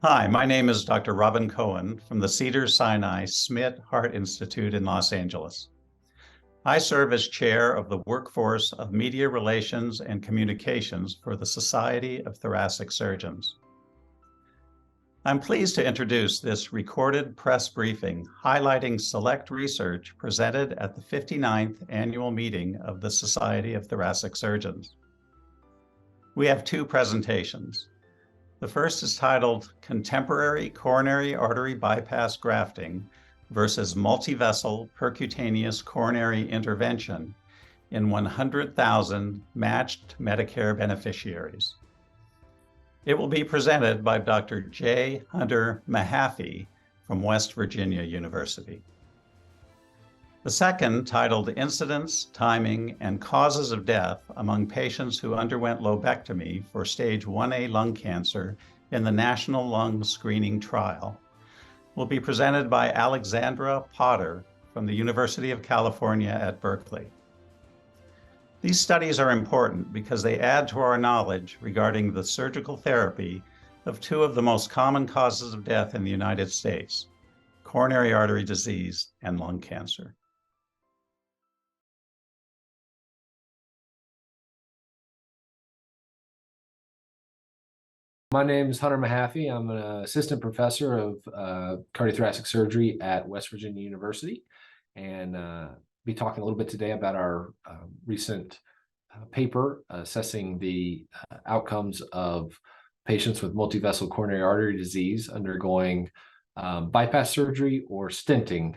Hi, my name is Dr. Robin Cohen from the Cedars-Sinai Smith Heart Institute in Los Angeles. I serve as chair of the Workforce of Media Relations and Communications for the Society of Thoracic Surgeons. I'm pleased to introduce this recorded press briefing highlighting select research presented at the 59th annual meeting of the Society of Thoracic Surgeons. We have two presentations. The first is titled Contemporary Coronary Artery Bypass Grafting versus Multivessel Percutaneous Coronary Intervention in 100,000 Matched Medicare Beneficiaries. It will be presented by Dr. J. Hunter Mahaffey from West Virginia University. The second, titled Incidence, Timing, and Causes of Death Among Patients Who Underwent Lobectomy for Stage 1A Lung Cancer in the National Lung Screening Trial, will be presented by Alexandra Potter from the University of California at Berkeley. These studies are important because they add to our knowledge regarding the surgical therapy of two of the most common causes of death in the United States, coronary artery disease and lung cancer. My name is Hunter Mahaffey. I'm an assistant professor of cardiothoracic surgery at West Virginia University, and be talking a little bit today about our recent paper assessing the outcomes of patients with multivessel coronary artery disease undergoing bypass surgery or stenting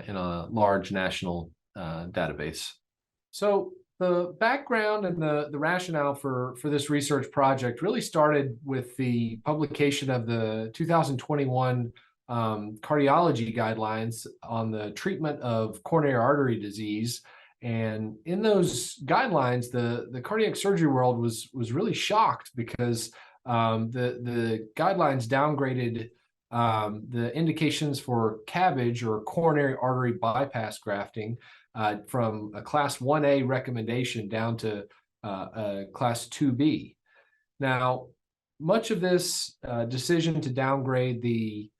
in a large national database. So the background and the rationale for this research project really started with the publication of the 2021 cardiology guidelines on the treatment of coronary artery disease. And in those guidelines, the cardiac surgery world was really shocked because the guidelines downgraded the indications for CABG or coronary artery bypass grafting from a class 1A recommendation down to a class 2B. Now, much of this decision to downgrade the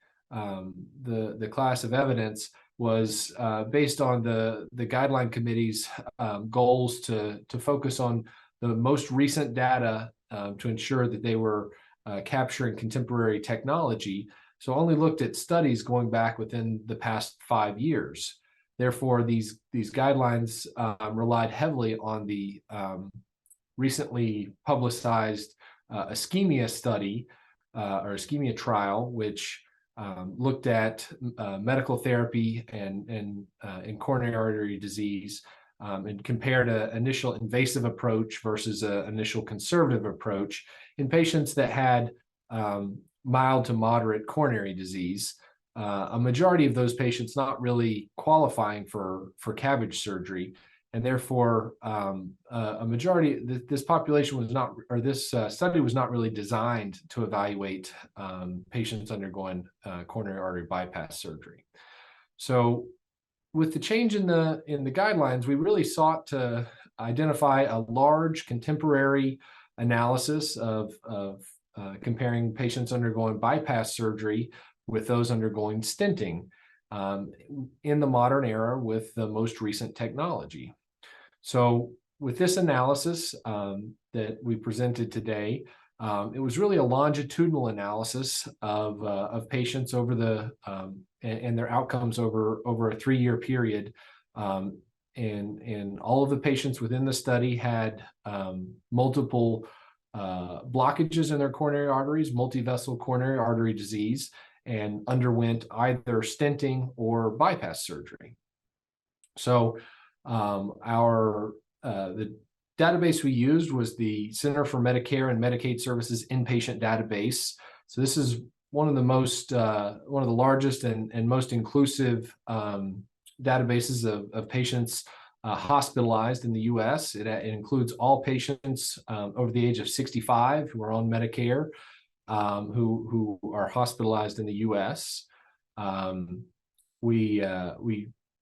class of evidence was based on the guideline committee's goals to focus on the most recent data to ensure that they were capturing contemporary technology. So only looked at studies going back within the past 5 years. Therefore, these guidelines relied heavily on the recently publicized ischemia study or ischemia trial, which looked at medical therapy and in coronary artery disease and compared an initial invasive approach versus an initial conservative approach in patients that had mild to moderate coronary disease. A majority of those patients not really qualifying for CABG surgery, and therefore a majority this population was not, or this study was not really designed to evaluate patients undergoing coronary artery bypass surgery. So, with the change in the guidelines, we really sought to identify a large contemporary analysis of comparing patients undergoing bypass surgery with those undergoing stenting in the modern era with the most recent technology. So with this analysis that we presented today, it was really a longitudinal analysis of patients over the and their outcomes over a 3-year period. And all of the patients within the study had multiple blockages in their coronary arteries, multivessel coronary artery disease, and underwent either stenting or bypass surgery. So the database we used was the Center for Medicare and Medicaid Services inpatient database. So this is one of the largest and most inclusive databases of patients hospitalized in the U.S. It includes all patients over the age of 65 who are on Medicare, who are hospitalized in the U.S. We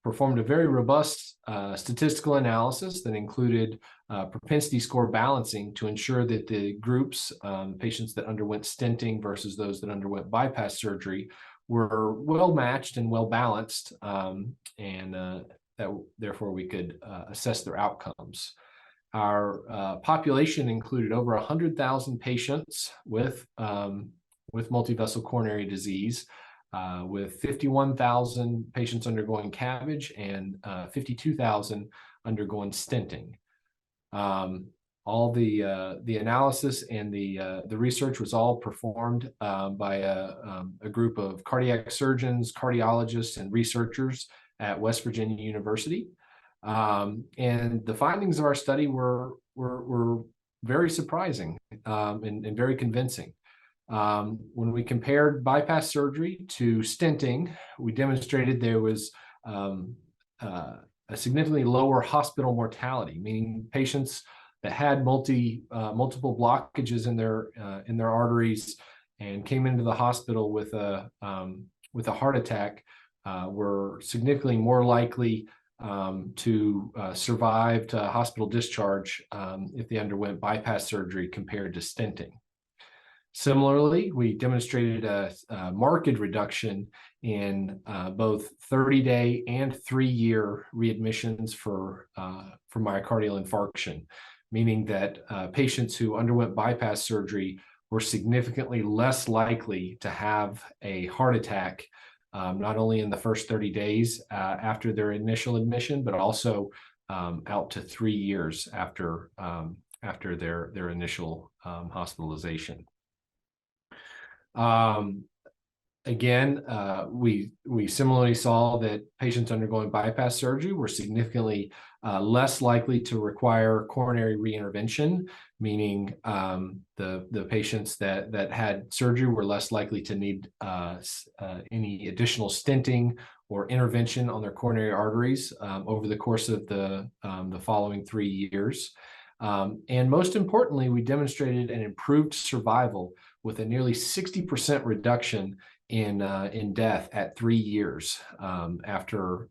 performed a very robust statistical analysis that included propensity score balancing to ensure that the groups, patients that underwent stenting versus those that underwent bypass surgery, were well matched and well balanced, and that therefore we could assess their outcomes. Our population included over 100,000 patients with multivessel coronary disease, with 51,000 patients undergoing CABG and 52,000 undergoing stenting. All the analysis and the research was all performed by a group of cardiac surgeons, cardiologists, and researchers at West Virginia University. And the findings of our study were very surprising and very convincing. When we compared bypass surgery to stenting, we demonstrated there was a significantly lower hospital mortality, meaning patients that had multiple blockages in their arteries and came into the hospital with a heart attack were significantly more likely to survive to hospital discharge if they underwent bypass surgery compared to stenting. Similarly, we demonstrated a marked reduction in both 30-day and 3-year readmissions for myocardial infarction, meaning that patients who underwent bypass surgery were significantly less likely to have a heart attack, not only in the first 30 days after their initial admission, but also out to 3 years after their initial hospitalization. Again, we similarly saw that patients undergoing bypass surgery were significantly less likely to require coronary reintervention, meaning the patients that had surgery were less likely to need any additional stenting or intervention on their coronary arteries over the course of the following 3 years. And most importantly, we demonstrated an improved survival with a nearly 60% reduction in death at 3 years after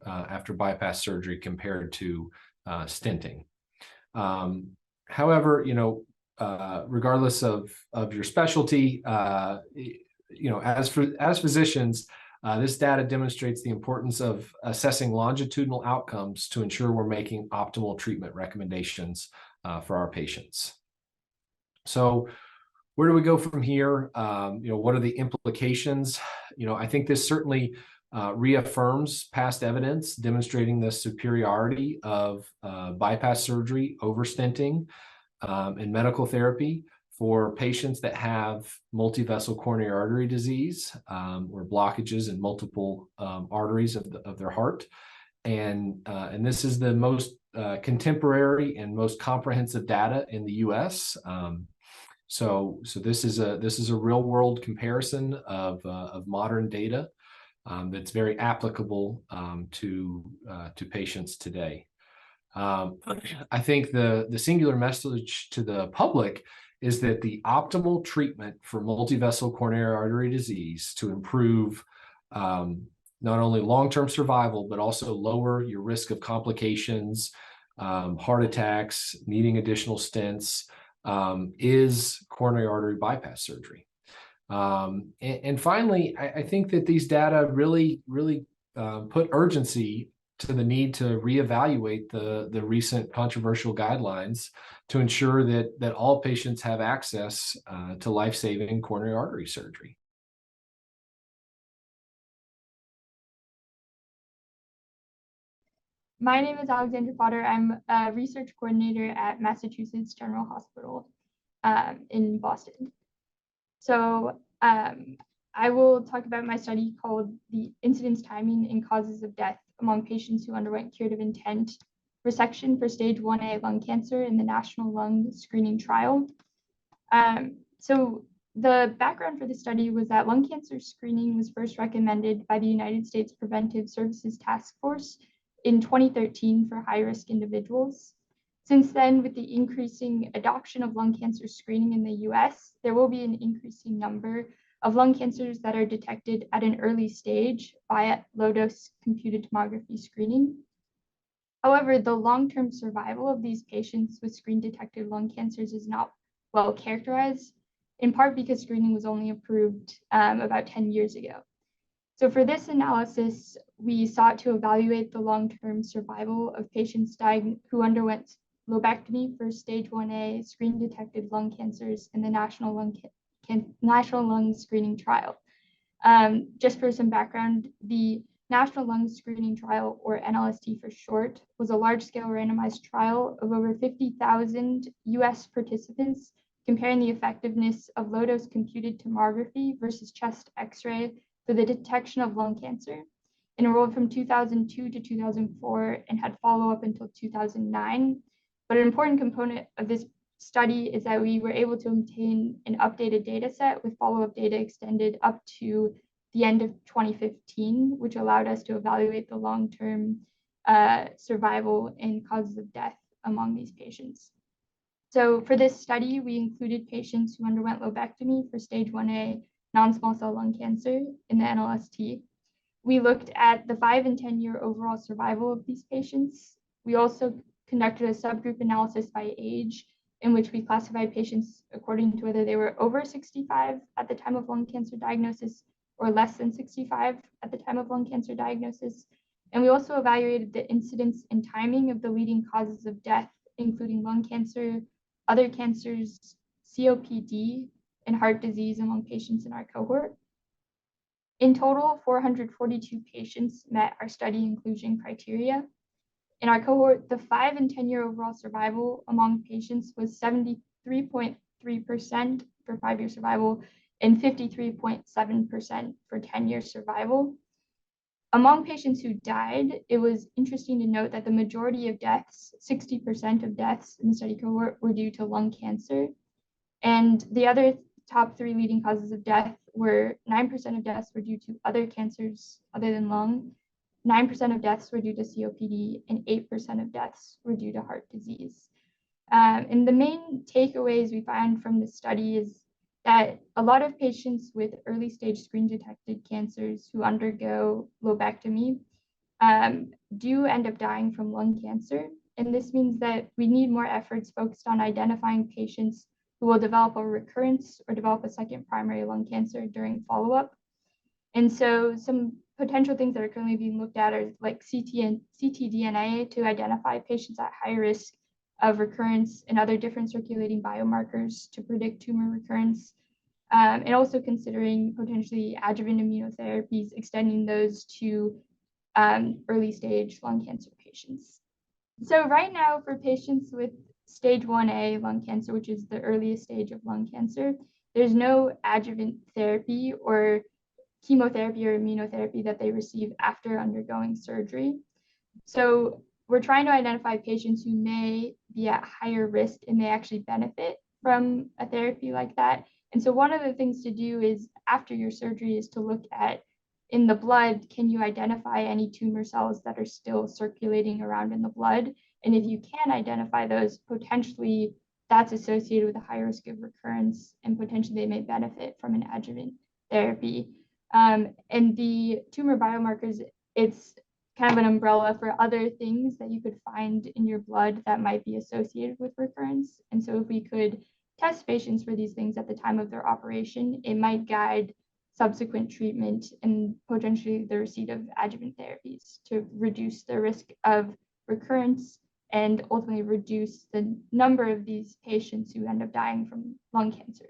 bypass surgery compared to stenting. However, regardless of your specialty, as physicians, this data demonstrates the importance of assessing longitudinal outcomes to ensure we're making optimal treatment recommendations for our patients. So, where do we go from here? What are the implications? I think this certainly reaffirms past evidence demonstrating the superiority of bypass surgery over stenting in medical therapy for patients that have multivessel coronary artery disease or blockages in multiple arteries of their heart. And this is the most contemporary and most comprehensive data in the U.S. So this is a real world comparison of modern data that's very applicable to patients today. I think the singular message to the public is that the optimal treatment for multivessel coronary artery disease to improve not only long-term survival, but also lower your risk of complications, heart attacks, needing additional stents, is coronary artery bypass surgery. And finally, I think that these data really put urgency to the need to reevaluate the recent controversial guidelines to ensure that all patients have access to life-saving coronary artery surgery. My name is Alexandra Potter. I'm a research coordinator at Massachusetts General Hospital in Boston. So I will talk about my study called the Incidence, Timing, and Causes of Death among Patients Who Underwent Curative Intent Resection for Stage 1A Lung Cancer in the National Lung Screening Trial. So the background for the study was that lung cancer screening was first recommended by the United States Preventive Services Task Force in 2013 for high-risk individuals. Since then, with the increasing adoption of lung cancer screening in the US, there will be an increasing number of lung cancers that are detected at an early stage via low-dose computed tomography screening. However, the long-term survival of these patients with screen-detected lung cancers is not well characterized, in part because screening was only approved about 10 years ago. So for this analysis, we sought to evaluate the long-term survival of patients who underwent lobectomy for stage 1A screen-detected lung cancers in the National Lung Screening Trial. Just for some background, the National Lung Screening Trial, or NLST for short, was a large-scale randomized trial of over 50,000 US participants comparing the effectiveness of low-dose computed tomography versus chest X-ray for the detection of lung cancer, enrolled from 2002 to 2004 and had follow-up until 2009. But an important component of this study is that we were able to obtain an updated data set with follow-up data extended up to the end of 2015, which allowed us to evaluate the long-term survival and causes of death among these patients. So for this study, we included patients who underwent lobectomy for stage 1A non-small cell lung cancer in the NLST. We looked at the 5 and 10-year overall survival of these patients. We also conducted a subgroup analysis by age, in which we classified patients according to whether they were over 65 at the time of lung cancer diagnosis or less than 65 at the time of lung cancer diagnosis. And we also evaluated the incidence and timing of the leading causes of death, including lung cancer, other cancers, COPD, and heart disease among patients in our cohort. In total, 442 patients met our study inclusion criteria. In our cohort, the 5 and 10-year overall survival among patients was 73.3% for 5-year survival and 53.7% for 10-year survival. Among patients who died, it was interesting to note that the majority of deaths, 60% of deaths in the study cohort, were due to lung cancer. And the other top 3 leading causes of death were 9% of deaths were due to other cancers other than lung, 9% of deaths were due to COPD, and 8% of deaths were due to heart disease. And the main takeaways we find from this study is that a lot of patients with early stage screen detected cancers who undergo lobectomy do end up dying from lung cancer. And this means that we need more efforts focused on identifying patients who will develop a recurrence or develop a second primary lung cancer during follow-up. And so some potential things that are currently being looked at are like ctDNA to identify patients at high risk of recurrence and other different circulating biomarkers to predict tumor recurrence, and also considering potentially adjuvant immunotherapies, extending those to early stage lung cancer patients. So right now for patients with stage 1A lung cancer, which is the earliest stage of lung cancer, there's no adjuvant therapy or chemotherapy or immunotherapy that they receive after undergoing surgery. So we're trying to identify patients who may be at higher risk and may actually benefit from a therapy like that. And so one of the things to do is after your surgery is to look at in the blood, can you identify any tumor cells that are still circulating around in the blood? And if you can identify those, potentially that's associated with a high risk of recurrence and potentially they may benefit from an adjuvant therapy. And the tumor biomarkers, it's kind of an umbrella for other things that you could find in your blood that might be associated with recurrence. And so if we could test patients for these things at the time of their operation, it might guide subsequent treatment and potentially the receipt of adjuvant therapies to reduce the risk of recurrence and ultimately reduce the number of these patients who end up dying from lung cancer.